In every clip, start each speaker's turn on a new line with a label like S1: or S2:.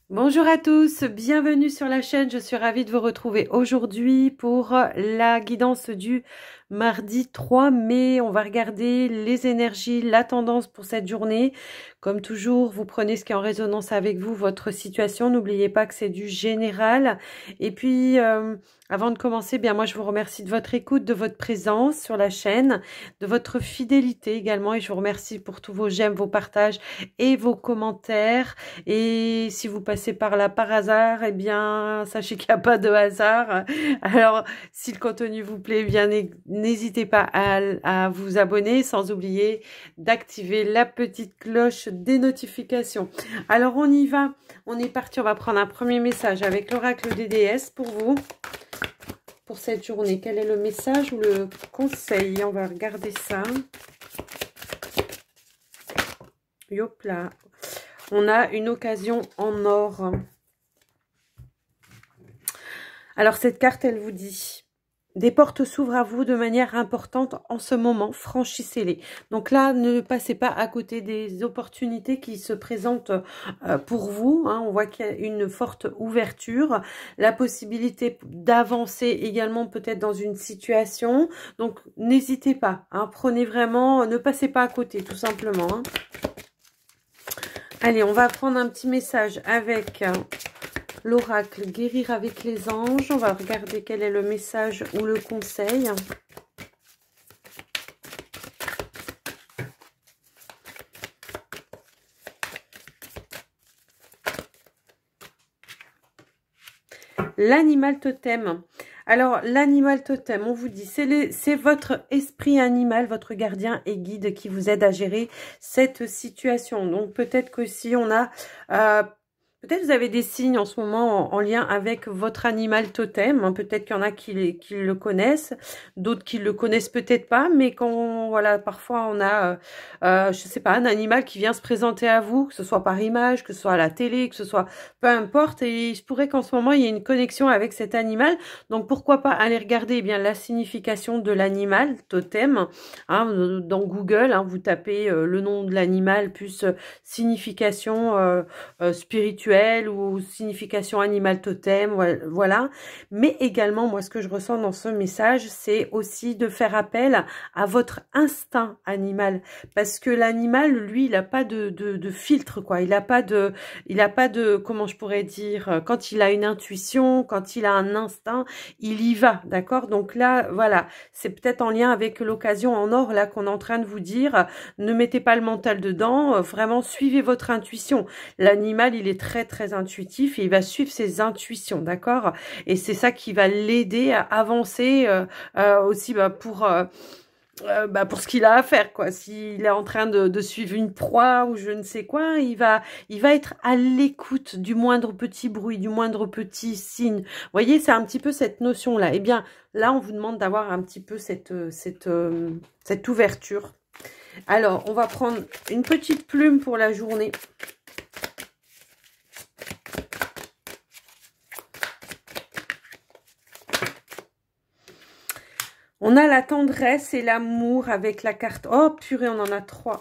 S1: Bonjour à tous, bienvenue sur la chaîne. Je suis ravie de vous retrouver aujourd'hui pour la guidance du mardi 3 mai. On va regarder les énergies, la tendance pour cette journée. Comme toujours, vous prenez ce qui est en résonance avec vous, votre situation. N'oubliez pas que c'est du général. Et puis, avant de commencer, bien moi je vous remercie de votre écoute, de votre présence sur la chaîne, de votre fidélité également. Et je vous remercie pour tous vos j'aime, vos partages et vos commentaires. Et si vous passez par là par hasard, eh bien, sachez qu'il n'y a pas de hasard. Alors, si le contenu vous plaît, eh bien, n'hésitez pas à vous abonner, sans oublier d'activer la petite cloche des notifications. Alors, on y va. On est parti. On va prendre un premier message avec l'oracle des déesses pour vous, pour cette journée. Quel est le message ou le conseil? On va regarder ça. Yop là. On a une occasion en or. Alors, cette carte, elle vous dit, des portes s'ouvrent à vous de manière importante en ce moment, franchissez-les. Donc là, ne passez pas à côté des opportunités qui se présentent pour vous. Hein. On voit qu'il y a une forte ouverture, la possibilité d'avancer également peut-être dans une situation. Donc, n'hésitez pas, hein. Prenez vraiment, ne passez pas à côté, tout simplement. Hein. Allez, on va prendre un petit message avec l'oracle guérir avec les anges. On va regarder quel est le message ou le conseil. L'animal totem. Alors, l'animal totem, on vous dit, c'est votre esprit animal, votre gardien et guide qui vous aide à gérer cette situation. Donc, peut-être que si on a... peut-être vous avez des signes en ce moment en lien avec votre animal totem. Hein. Peut-être qu'il y en a qui le connaissent, d'autres qui le connaissent peut-être pas. Mais quand, voilà, parfois on a, je sais pas, un animal qui vient se présenter à vous, que ce soit par image, que ce soit à la télé, que ce soit peu importe. Et il se pourrait qu'en ce moment il y ait une connexion avec cet animal. Donc pourquoi pas aller regarder eh bien la signification de l'animal totem. Hein, dans Google, hein, vous tapez le nom de l'animal plus signification spirituelle ou signification animal totem, voilà. Mais également, moi, ce que je ressens dans ce message, c'est aussi de faire appel à votre instinct animal. Parce que l'animal, lui, il n'a pas de filtre, quoi. Il n'a pas de, comment je pourrais dire, quand il a une intuition, quand il a un instinct, il y va, d'accord? Donc là, voilà, c'est peut-être en lien avec l'occasion en or, là, qu'on est en train de vous dire, ne mettez pas le mental dedans, vraiment, suivez votre intuition. L'animal, il est très intuitif et il va suivre ses intuitions, d'accord? Et c'est ça qui va l'aider à avancer aussi pour ce qu'il a à faire, quoi. S'il est en train de suivre une proie ou je ne sais quoi, il va être à l'écoute du moindre petit bruit, du moindre petit signe. Vous voyez, c'est un petit peu cette notion-là. Eh bien, là, on vous demande d'avoir un petit peu cette ouverture. Alors, on va prendre une petite plume pour la journée. On a la tendresse et l'amour avec la carte. Oh purée, on en a 3.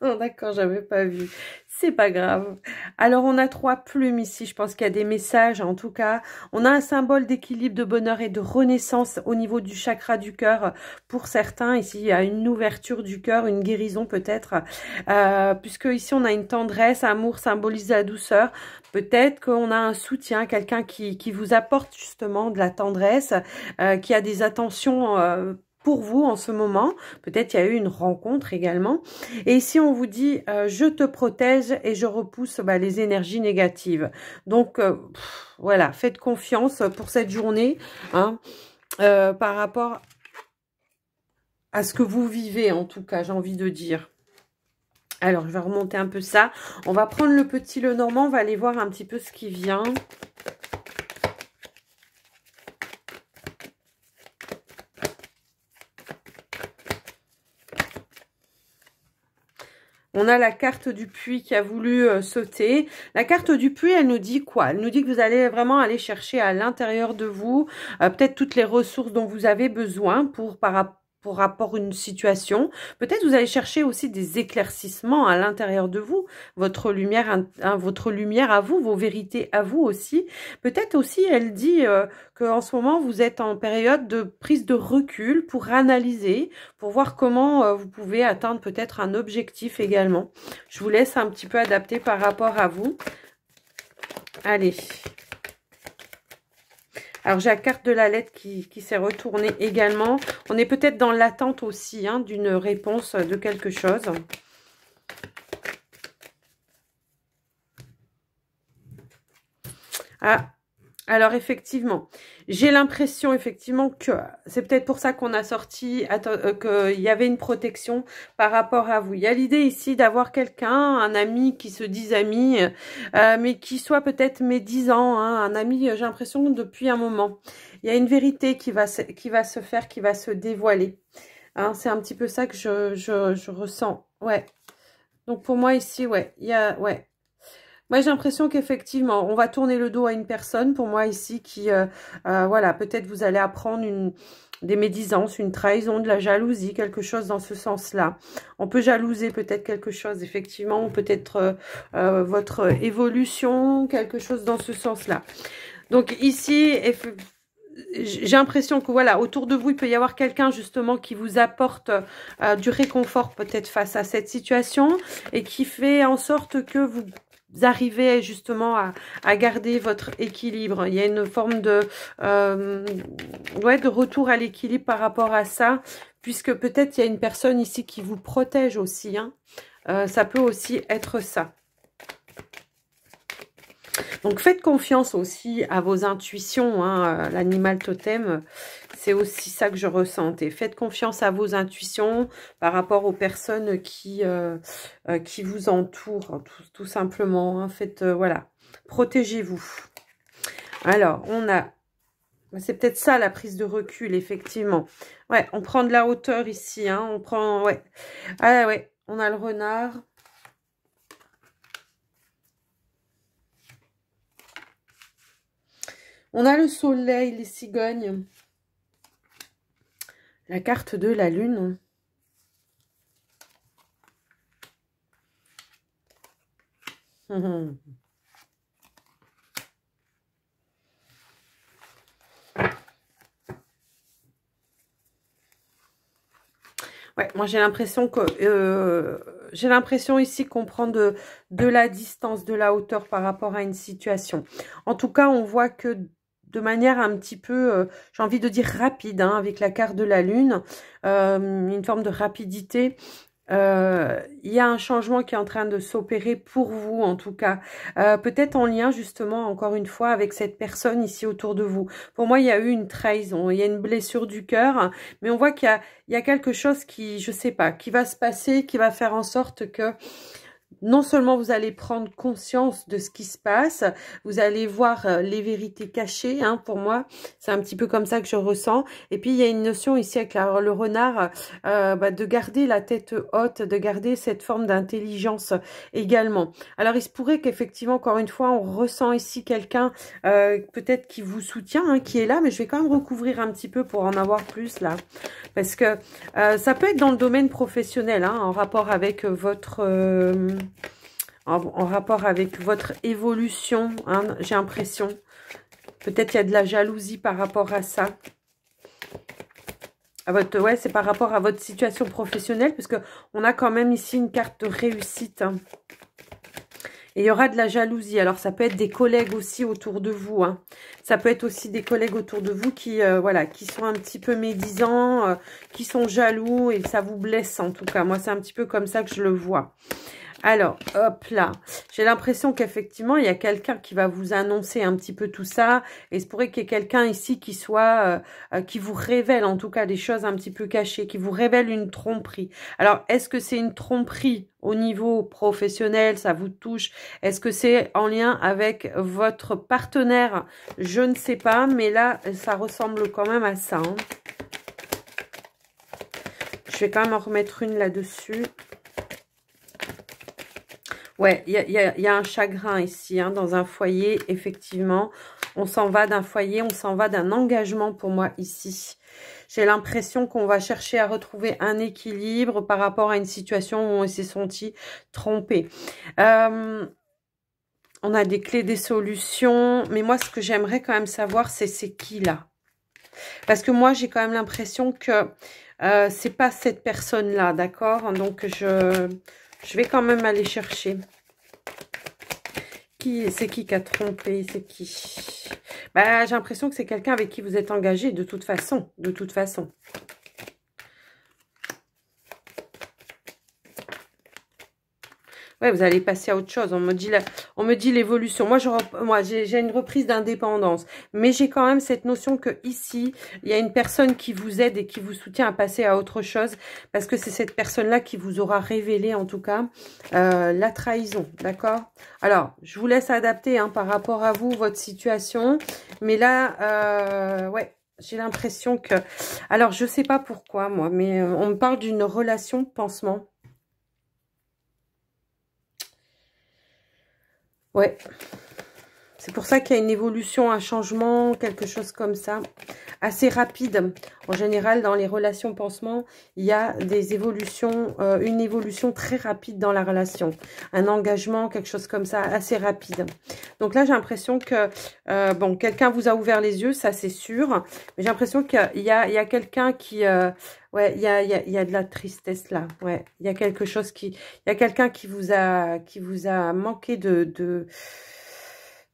S1: Oh, d'accord, j'avais pas vu. C'est pas grave. Alors, on a 3 plumes ici. Je pense qu'il y a des messages, en tout cas. On a un symbole d'équilibre, de bonheur et de renaissance au niveau du chakra du cœur. Pour certains, ici, il y a une ouverture du cœur, une guérison peut-être. Puisque ici, on a une tendresse, amour symbolise la douceur. Peut-être qu'on a un soutien, quelqu'un qui vous apporte justement de la tendresse, qui a des attentions pour vous en ce moment. Peut-être il y a eu une rencontre également. Et ici, on vous dit, je te protège et je repousse les énergies négatives. Donc, voilà, faites confiance pour cette journée, hein, par rapport à ce que vous vivez, en tout cas, j'ai envie de dire. Alors, je vais remonter un peu ça. On va prendre le petit Lenormand, on va aller voir un petit peu ce qui vient. On a la carte du puits qui a voulu sauter. La carte du puits, elle nous dit quoi? Elle nous dit que vous allez vraiment aller chercher à l'intérieur de vous peut-être toutes les ressources dont vous avez besoin pour pour rapport à une situation. Peut-être vous allez chercher aussi des éclaircissements à l'intérieur de vous, votre lumière à vous, vos vérités à vous aussi. Peut-être aussi, elle dit qu'en ce moment, vous êtes en période de prise de recul pour analyser, pour voir comment vous pouvez atteindre peut-être un objectif également. Je vous laisse un petit peu adapter par rapport à vous. Allez. Alors, j'ai la carte de la lettre qui s'est retournée également. On est peut-être dans l'attente aussi hein, d'une réponse de quelque chose. Ah, alors effectivement, j'ai l'impression effectivement que c'est peut-être pour ça qu'on a sorti qu'il y avait une protection par rapport à vous. Il y a l'idée ici d'avoir quelqu'un, un ami qui se dise ami, mais qui soit peut-être médisant, hein, un ami, j'ai l'impression depuis un moment. Il y a une vérité qui va se faire, qui va se dévoiler. Hein, c'est un petit peu ça que je ressens. Ouais. Donc pour moi ici, ouais, il y a, ouais. Moi, j'ai l'impression qu'effectivement, on va tourner le dos à une personne, pour moi, ici, qui, voilà, peut-être vous allez apprendre des médisances, une trahison, de la jalousie, quelque chose dans ce sens-là. On peut jalouser peut-être quelque chose, effectivement, ou peut-être votre évolution, quelque chose dans ce sens-là. Donc, ici, j'ai l'impression que, voilà, autour de vous, il peut y avoir quelqu'un, justement, qui vous apporte du réconfort, peut-être, face à cette situation, et qui fait en sorte que vous arrivez justement à garder votre équilibre. Il y a une forme de retour à l'équilibre par rapport à ça, puisque peut-être il y a une personne ici qui vous protège aussi. Hein. Ça peut aussi être ça. Donc, faites confiance aussi à vos intuitions. Hein. L'animal totem, c'est aussi ça que je ressentais. Faites confiance à vos intuitions par rapport aux personnes qui vous entourent, tout simplement. Hein. Faites, voilà, protégez-vous. Alors, on a... C'est peut-être ça, la prise de recul, effectivement. Ouais, on prend de la hauteur ici. Hein. On prend... Ouais. Ah ouais, on a le renard. On a le soleil, les cigognes. La carte de la lune. Ouais, moi j'ai l'impression que ici qu'on prend de la distance, de la hauteur par rapport à une situation. En tout cas, on voit que de manière un petit peu, j'ai envie de dire rapide, hein, avec la carte de la lune, une forme de rapidité. Il y a un changement qui est en train de s'opérer pour vous, en tout cas. Peut-être en lien, justement, encore une fois, avec cette personne ici autour de vous. Pour moi, il y a eu une trahison, il y a une blessure du cœur, mais on voit qu'il y a quelque chose qui, je sais pas, qui va se passer, qui va faire en sorte que non seulement vous allez prendre conscience de ce qui se passe, vous allez voir les vérités cachées, hein, pour moi, c'est un petit peu comme ça que je ressens. Et puis, il y a une notion ici avec le renard, de garder la tête haute, de garder cette forme d'intelligence également. Alors, il se pourrait qu'effectivement, encore une fois, on ressent ici quelqu'un peut-être qui vous soutient, hein, qui est là, mais je vais quand même recouvrir un petit peu pour en avoir plus là. Parce que ça peut être dans le domaine professionnel, hein, en rapport avec votre... en rapport avec votre évolution, hein, j'ai l'impression. Peut-être il y a de la jalousie par rapport à ça. Ouais, c'est par rapport à votre situation professionnelle, parce qu'on a quand même ici une carte de réussite. Hein. Et il y aura de la jalousie. Alors, ça peut être des collègues aussi autour de vous. Hein. Ça peut être aussi des collègues autour de vous qui, voilà, qui sont un petit peu médisants, qui sont jaloux et ça vous blesse en tout cas. Moi, c'est un petit peu comme ça que je le vois. Alors, hop là, j'ai l'impression qu'effectivement, il y a quelqu'un qui va vous annoncer un petit peu tout ça. Et il se pourrait qu'il y ait quelqu'un ici qui soit, qui vous révèle en tout cas des choses un petit peu cachées, qui vous révèle une tromperie. Alors, est-ce que c'est une tromperie au niveau professionnel, ça vous touche? Est-ce que c'est en lien avec votre partenaire? Je ne sais pas, mais là, ça ressemble quand même à ça. Hein. Je vais quand même en remettre une là-dessus. Ouais, il y a un chagrin ici, hein, dans un foyer, effectivement. On s'en va d'un foyer, on s'en va d'un engagement pour moi ici. J'ai l'impression qu'on va chercher à retrouver un équilibre par rapport à une situation où on s'est senti trompé. On a des clés, des solutions. Mais moi, ce que j'aimerais quand même savoir, c'est qui là? Parce que moi, j'ai quand même l'impression que c'est pas cette personne-là, d'accord? Donc, je vais quand même aller chercher. C'est qui a trompé? C'est qui? Bah, j'ai l'impression que c'est quelqu'un avec qui vous êtes engagé de toute façon. De toute façon. Ouais, vous allez passer à autre chose. On me dit l'évolution. Moi, j'ai une reprise d'indépendance. Mais j'ai quand même cette notion que ici, il y a une personne qui vous aide et qui vous soutient à passer à autre chose. Parce que c'est cette personne-là qui vous aura révélé, en tout cas, la trahison. D'accord? Alors, je vous laisse adapter hein, par rapport à vous, votre situation. Mais là, ouais. J'ai l'impression que... Alors, je sais pas pourquoi, moi, mais on me parle d'une relation pansement. Ouais, c'est pour ça qu'il y a une évolution, un changement, quelque chose comme ça, assez rapide. En général, dans les relations pansement, il y a des évolutions, une évolution très rapide dans la relation. Un engagement, quelque chose comme ça, assez rapide. Donc là, j'ai l'impression que, bon, quelqu'un vous a ouvert les yeux, ça c'est sûr. Mais j'ai l'impression qu'il y a quelqu'un qui... ouais, il y a de la tristesse là. Ouais, il y a quelque chose qui... Il y a quelqu'un qui vous a manqué de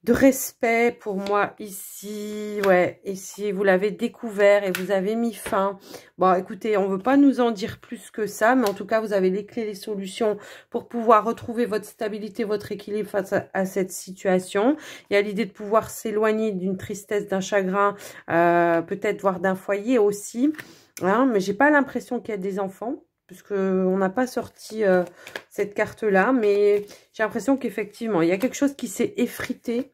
S1: respect pour moi ici. Ouais, ici, vous l'avez découvert et vous avez mis fin. Bon, écoutez, on ne veut pas nous en dire plus que ça, mais en tout cas, vous avez les clés, les solutions pour pouvoir retrouver votre stabilité, votre équilibre face à cette situation. Il y a l'idée de pouvoir s'éloigner d'une tristesse, d'un chagrin, peut-être voire d'un foyer aussi. Hein, mais j'ai pas l'impression qu'il y a des enfants, puisque on n'a pas sorti cette carte-là, mais j'ai l'impression qu'effectivement, il y a quelque chose qui s'est effrité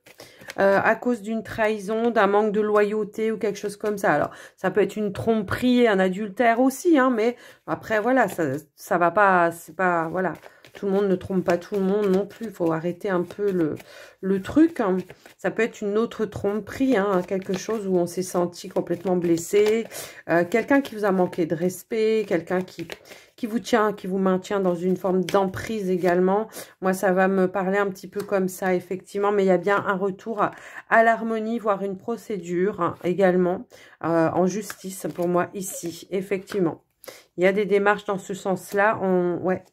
S1: à cause d'une trahison, d'un manque de loyauté ou quelque chose comme ça. Alors, ça peut être une tromperie, un adultère aussi, hein, mais après, voilà, ça va pas, c'est pas, voilà, tout le monde ne trompe pas tout le monde non plus. Il faut arrêter un peu le truc. Hein. Ça peut être une autre tromperie, hein, quelque chose où on s'est senti complètement blessé, quelqu'un qui vous a manqué de respect, quelqu'un qui vous tient, qui vous maintient dans une forme d'emprise également. Moi, ça va me parler un petit peu comme ça, effectivement, mais il y a bien un retour à l'harmonie, voire une procédure hein, également en justice pour moi ici, effectivement. Il y a des démarches dans ce sens-là. Ouais.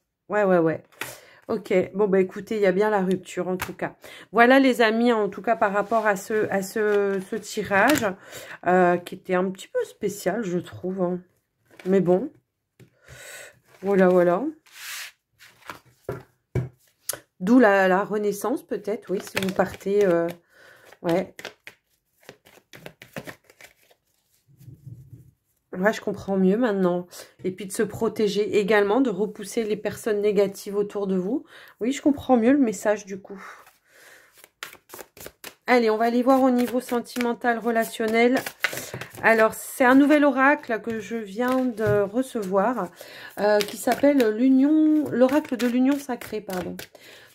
S1: Ok, bon bah écoutez, il y a bien la rupture en tout cas. Voilà les amis, en tout cas par rapport à ce tirage qui était un petit peu spécial, je trouve. Hein. Mais bon, voilà. D'où la renaissance peut-être, oui, si vous partez, ouais. Ouais, je comprends mieux maintenant. Et puis de se protéger également, de repousser les personnes négatives autour de vous. Oui, je comprends mieux le message du coup. Allez, on va aller voir au niveau sentimental, relationnel. Alors, c'est un nouvel oracle que je viens de recevoir qui s'appelle l'oracle de l'union sacrée, pardon.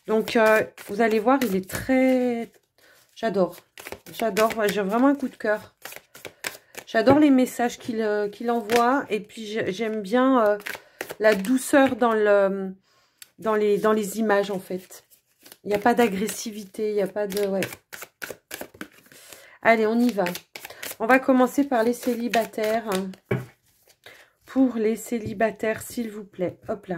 S1: Donc, vous allez voir, il est très... J'adore, j'ai vraiment un coup de cœur. J'adore les messages qu'il envoie et puis j'aime bien la douceur dans les images en fait. Il n'y a pas d'agressivité, il n'y a pas de... Ouais. Allez, on y va. On va commencer par les célibataires. Pour les célibataires, s'il vous plaît. Hop là.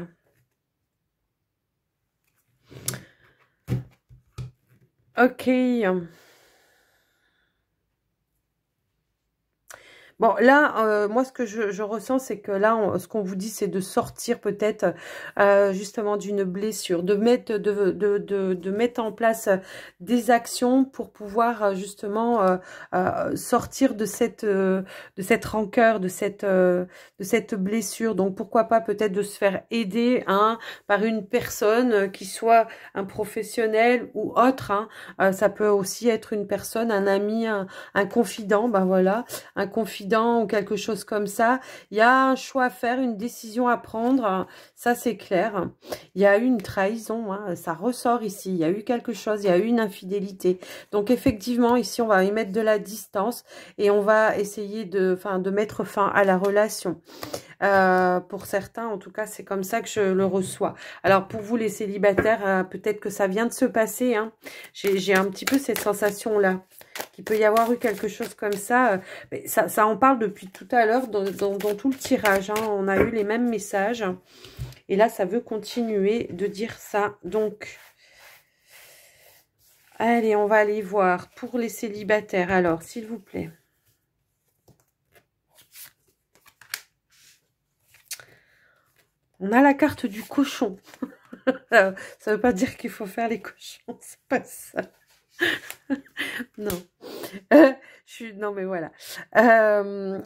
S1: Ok. Bon, là, moi, ce que je ressens, c'est que là, ce qu'on vous dit, c'est de sortir peut-être justement d'une blessure, de mettre en place des actions pour pouvoir justement sortir de cette rancœur, de cette blessure. Donc, pourquoi pas peut-être de se faire aider hein, par une personne qui soit un professionnel ou autre. Hein. Ça peut aussi être une personne, un ami, un confident, ben voilà, un confident confident ou quelque chose comme ça. Il y a un choix à faire, une décision à prendre, ça c'est clair. Il y a eu une trahison, hein, ça ressort ici. Il y a eu quelque chose, il y a eu une infidélité. Donc effectivement, ici on va y mettre de la distance et on va essayer de mettre fin à la relation. Pour certains, en tout cas, c'est comme ça que je le reçois. Alors, pour vous, les célibataires, peut-être que ça vient de se passer. Hein. J'ai un petit peu cette sensation-là, qu'il peut y avoir eu quelque chose comme ça. Mais ça en parle depuis tout à l'heure dans tout le tirage. Hein. On a eu les mêmes messages. Et là, ça veut continuer de dire ça. Donc, allez, on va aller voir pour les célibataires. Alors, s'il vous plaît. On a la carte du cochon. Ça ne veut pas dire qu'il faut faire les cochons, c'est pas ça. Non. Non, mais voilà.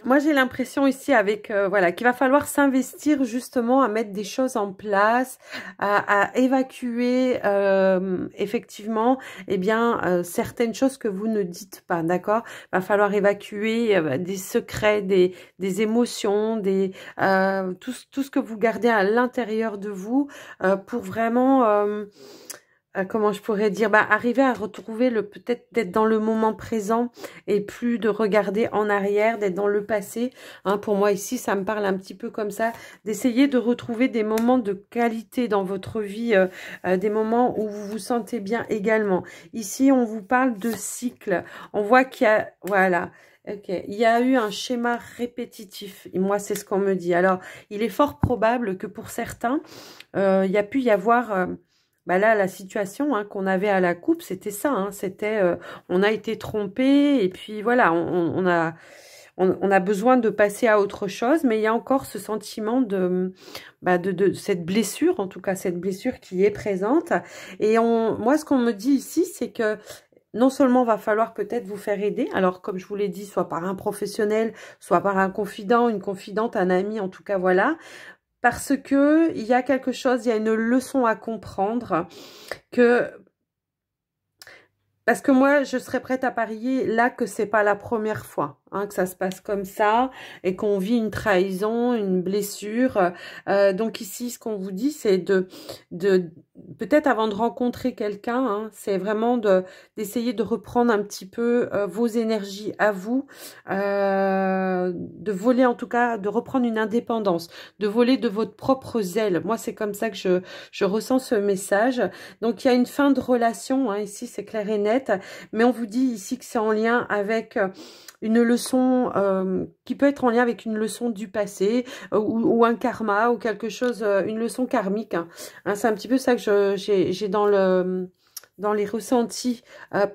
S1: Moi, j'ai l'impression ici avec, voilà, qu'il va falloir s'investir justement à mettre des choses en place, à évacuer effectivement, eh bien, certaines choses que vous ne dites pas, d'accord? Va falloir évacuer des secrets, des émotions, tout ce que vous gardez à l'intérieur de vous pour vraiment... comment je pourrais dire, arriver à retrouver peut-être d'être dans le moment présent et plus de regarder en arrière, d'être dans le passé. Hein, pour moi ici, ça me parle un petit peu comme ça, d'essayer de retrouver des moments de qualité dans votre vie, des moments où vous vous sentez bien également. Ici, on vous parle de cycle. On voit qu'il y a, voilà. Ok, il y a eu un schéma répétitif. Et moi, c'est ce qu'on me dit. Alors, il est fort probable que pour certains, il y a pu y avoir... là, la situation qu'on avait à la coupe, c'était ça. Hein, c'était, on a été trompé et puis voilà, on a besoin de passer à autre chose. Mais il y a encore ce sentiment de cette blessure, en tout cas cette blessure qui est présente. Et moi, ce qu'on me dit ici, c'est que non seulement va falloir peut-être vous faire aider, alors comme je vous l'ai dit, soit par un professionnel, soit par un confident, une confidente, un ami, en tout cas voilà. Parce que il y a quelque chose, il y a une leçon à comprendre parce que moi, je serais prête à parier là que c'est pas la première fois que ça se passe comme ça et qu'on vit une trahison, une blessure. Donc ici, ce qu'on vous dit, c'est de peut-être avant de rencontrer quelqu'un, c'est vraiment d'essayer de reprendre un petit peu vos énergies à vous, de voler en tout cas, de reprendre une indépendance, de voler de votre propre zèle. Moi, c'est comme ça que je ressens ce message. Donc, il y a une fin de relation, ici, c'est clair et net, mais on vous dit ici que c'est en lien avec une leçon qui peut être en lien avec une leçon du passé ou un karma ou quelque chose, une leçon karmique. C'est un petit peu ça que j'ai dans les ressentis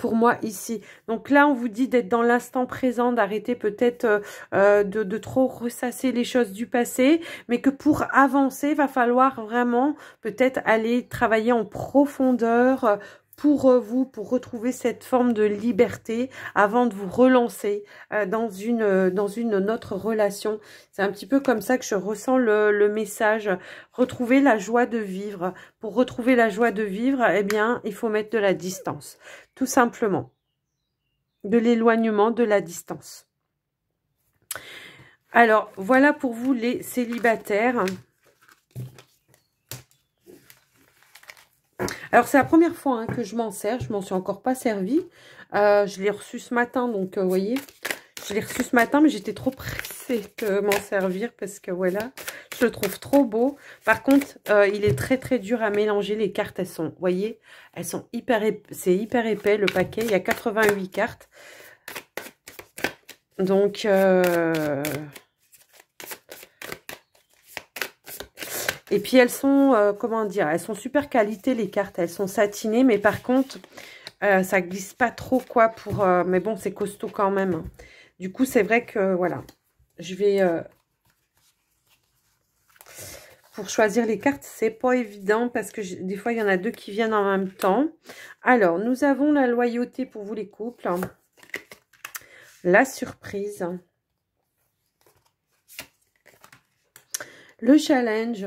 S1: pour moi ici. Donc là, on vous dit d'être dans l'instant présent, d'arrêter peut-être de trop ressasser les choses du passé, mais que pour avancer, il va falloir vraiment peut-être aller travailler en profondeur pour vous, pour retrouver cette forme de liberté avant de vous relancer dans une autre relation. C'est un petit peu comme ça que je ressens le message. Retrouver la joie de vivre. Pour retrouver la joie de vivre, eh bien, il faut mettre de la distance. Tout simplement. De l'éloignement, de la distance. Alors, voilà pour vous les célibataires. Alors, c'est la première fois que je m'en sers. Je m'en suis encore pas servi. Je l'ai reçu ce matin, donc vous voyez, je l'ai reçu ce matin, mais j'étais trop pressée de m'en servir parce que voilà, je le trouve trop beau. Par contre, il est très très dur à mélanger. Les cartes, elles sont, vous voyez, elles sont hyper épais. C'est hyper épais le paquet. Il y a 88 cartes. Donc, et puis elles sont, comment dire, elles sont super qualité les cartes. Elles sont satinées, mais par contre, ça glisse pas trop quoi pour... mais bon, c'est costaud quand même. Du coup, c'est vrai que, voilà, je vais... pour choisir les cartes, c'est pas évident parce que des fois, il y en a deux qui viennent en même temps. Alors, nous avons la loyauté pour vous les couples. La surprise. Le challenge.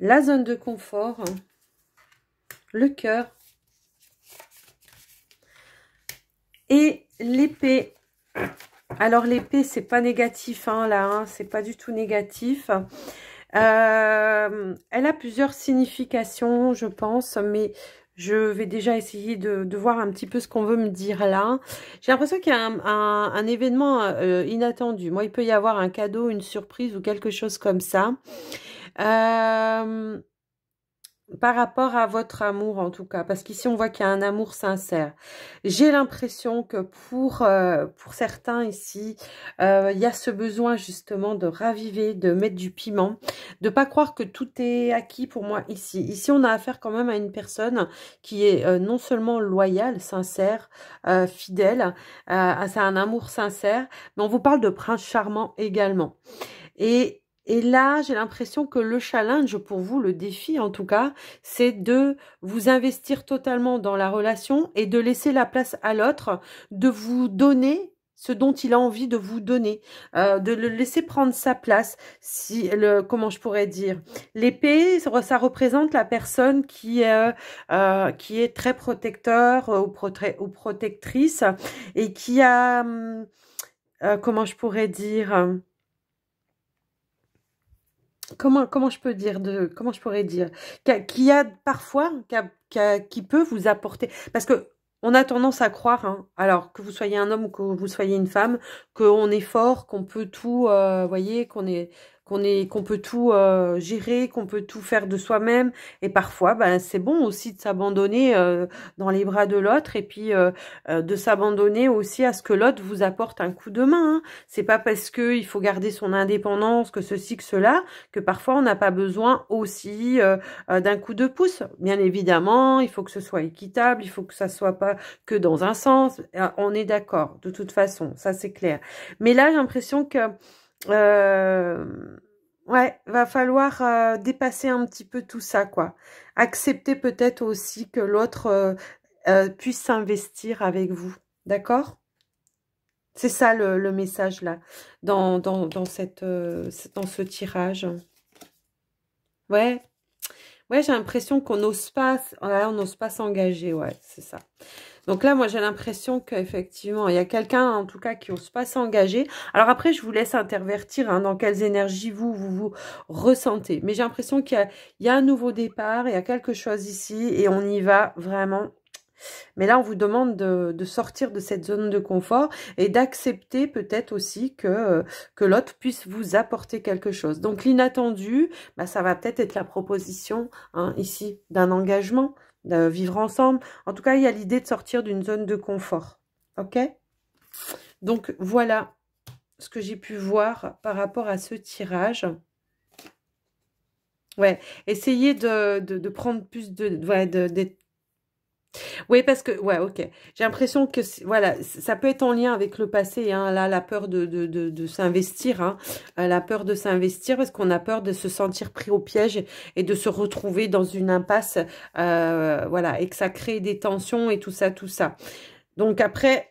S1: La zone de confort. Le cœur. Et l'épée. Alors l'épée, c'est pas négatif hein, là, hein, c'est pas du tout négatif. Elle a plusieurs significations, je pense, mais je vais déjà essayer de voir un petit peu ce qu'on veut me dire là. J'ai l'impression qu'il y a un événement inattendu. Moi, il peut y avoir un cadeau, une surprise ou quelque chose comme ça. Par rapport à votre amour en tout cas, parce qu'ici on voit qu'il y a un amour sincère. J'ai l'impression que pour certains ici, il y a ce besoin justement de raviver, de mettre du piment, de pas croire que tout est acquis pour moi ici. Ici on a affaire quand même à une personne qui est non seulement loyale, sincère, fidèle, c'est un amour sincère, mais on vous parle de prince charmant également. Et là, j'ai l'impression que le challenge pour vous, le défi en tout cas, c'est de vous investir totalement dans la relation et de laisser la place à l'autre, de vous donner ce dont il a envie de vous donner, de le laisser prendre sa place. Comment je pourrais dire, l'épée, ça représente la personne qui est très protecteur ou protectrice et qui a, comment je pourrais dire. Comment je peux dire comment je pourrais dire qui a parfois qui peut vous apporter parce que on a tendance à croire hein, alors que vous soyez un homme ou que vous soyez une femme qu'on est fort, qu'on peut tout voyez qu'on peut tout gérer, qu'on peut tout faire de soi-même et parfois ben c'est bon aussi de s'abandonner dans les bras de l'autre et puis de s'abandonner aussi à ce que l'autre vous apporte un coup de main hein. C'est pas parce que il faut garder son indépendance que ceci que cela que parfois on n'a pas besoin aussi d'un coup de pouce. Bien évidemment, il faut que ce soit équitable, il faut que ça soit pas que dans un sens. On est d'accord, de toute façon, ça c'est clair. Mais là, j'ai l'impression que ouais, va falloir dépasser un petit peu tout ça, quoi. Accepter peut-être aussi que l'autre puisse s'investir avec vous, d'accord? C'est ça le message là, dans ce tirage. Ouais, ouais, j'ai l'impression qu'on n'ose pas, ouais, on n'ose pas s'engager, ouais, c'est ça. Donc là, moi, j'ai l'impression qu'effectivement, il y a quelqu'un, en tout cas, qui n'ose pas s'engager. Alors après, je vous laisse intervertir hein, dans quelles énergies vous ressentez. Mais j'ai l'impression qu'il y a un nouveau départ, il y a quelque chose ici et on y va vraiment. Mais là, on vous demande de sortir de cette zone de confort et d'accepter peut-être aussi que l'autre puisse vous apporter quelque chose. Donc, l'inattendu, bah, ça va peut-être être la proposition hein, ici d'un engagement, de vivre ensemble. En tout cas, il y a l'idée de sortir d'une zone de confort. OK? Donc, voilà ce que j'ai pu voir par rapport à ce tirage. Ouais, essayez de prendre plus d'être oui, parce que, ouais, ok. J'ai l'impression que, voilà, ça peut être en lien avec le passé, hein, là, la peur de s'investir, hein, la peur de s'investir, parce qu'on a peur de se sentir pris au piège et de se retrouver dans une impasse, voilà, et que ça crée des tensions et tout ça, tout ça. Donc après,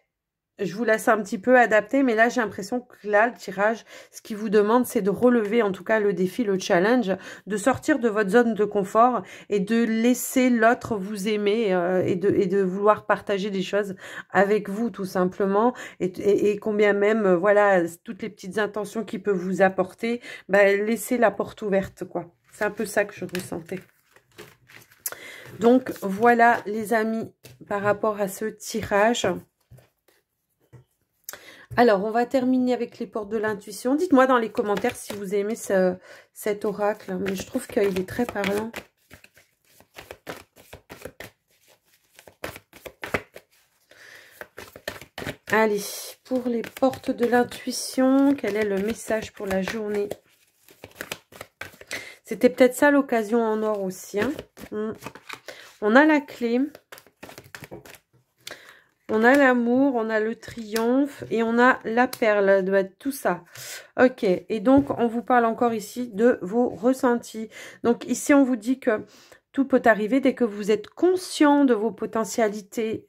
S1: je vous laisse un petit peu adapter, mais là, j'ai l'impression que là, le tirage, ce qui vous demande, c'est de relever, en tout cas, le défi, le challenge, de sortir de votre zone de confort et de laisser l'autre vous aimer et de vouloir partager des choses avec vous, tout simplement. Et combien même, voilà, toutes les petites intentions qu'il peut vous apporter, bah, laissez la porte ouverte, quoi. C'est un peu ça que je ressentais. Donc, voilà, les amis, par rapport à ce tirage. Alors, on va terminer avec les portes de l'intuition. Dites-moi dans les commentaires si vous aimez cet oracle. Mais je trouve qu'il est très parlant. Allez, pour les portes de l'intuition, quel est le message pour la journée? C'était peut-être ça l'occasion en or aussi. Hein. On a la clé. On a l'amour, on a le triomphe et on a la perle, doit être tout ça. Ok, et donc on vous parle encore ici de vos ressentis. Donc ici on vous dit que tout peut arriver dès que vous êtes conscient de vos potentialités.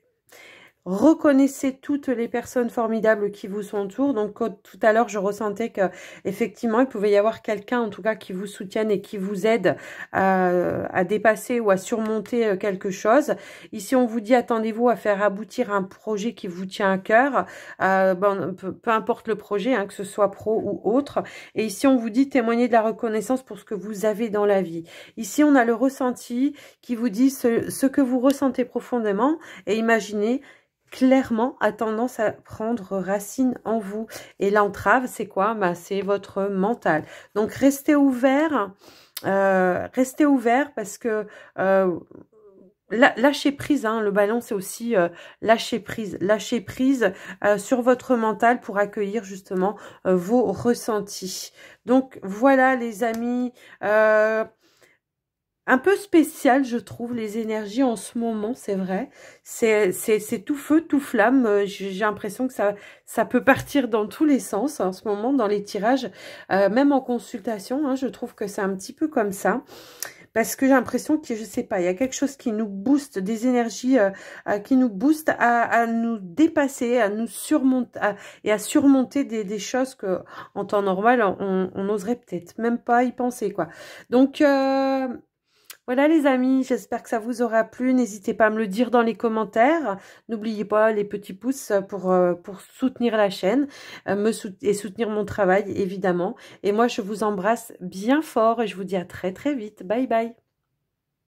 S1: reconnaissez toutes les personnes formidables qui vous entourent. Donc tout à l'heure, je ressentais que effectivement, il pouvait y avoir quelqu'un, en tout cas, qui vous soutienne et qui vous aide à dépasser ou à surmonter quelque chose. Ici, on vous dit, attendez-vous à faire aboutir un projet qui vous tient à cœur, peu importe le projet, hein, que ce soit pro ou autre. Et ici, on vous dit, témoignez de la reconnaissance pour ce que vous avez dans la vie. Ici, on a le ressenti qui vous dit ce que vous ressentez profondément et imaginez clairement a tendance à prendre racine en vous. Et l'entrave, c'est quoi? Bah, c'est votre mental. Donc, restez ouvert parce que lâcher prise, hein, le ballon, c'est aussi lâcher prise sur votre mental pour accueillir justement vos ressentis. Donc, voilà les amis, un peu spécial, je trouve, les énergies en ce moment, c'est vrai. C'est tout feu, tout flamme. J'ai l'impression que ça peut partir dans tous les sens en ce moment, dans les tirages. Même en consultation, hein, je trouve que c'est un petit peu comme ça. Parce que j'ai l'impression que, je sais pas, il y a quelque chose qui nous booste, des énergies qui nous boostent à nous dépasser, à nous surmonter, et à surmonter des choses que en temps normal, on n'oserait peut-être même pas y penser, quoi. Donc, voilà les amis, j'espère que ça vous aura plu. N'hésitez pas à me le dire dans les commentaires. N'oubliez pas les petits pouces pour soutenir la chaîne et soutenir mon travail, évidemment. Et moi, je vous embrasse bien fort et je vous dis à très très vite. Bye bye.